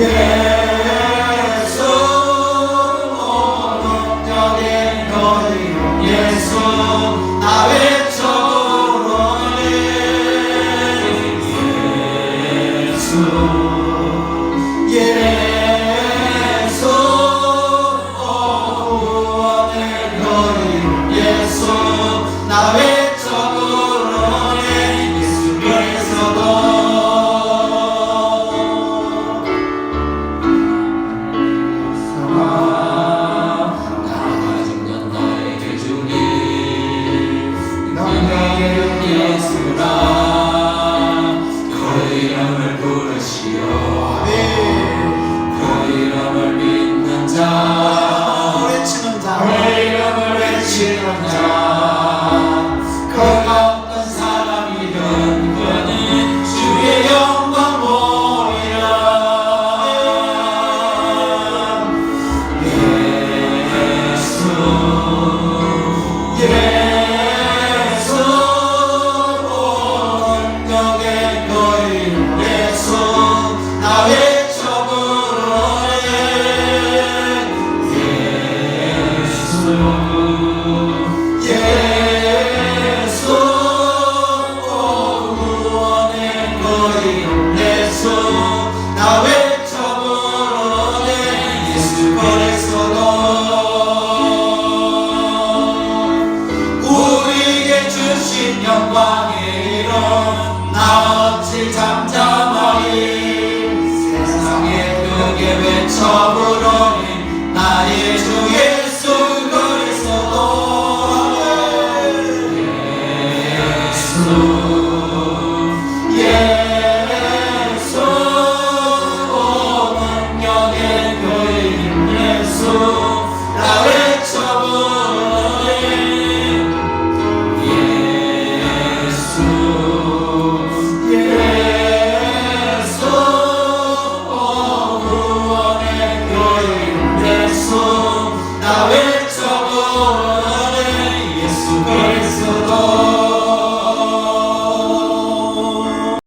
예수 오른쪽에 거리는 예수 나 외쳐 부르네. 예수 구원의 거리는 예수 나 외쳐 부르네. 예수께서도 영광의 이름 나 어찌 잠잠하리. 세상에 크게 외쳐 부르니 나의 주 예수 그리스도 그리스도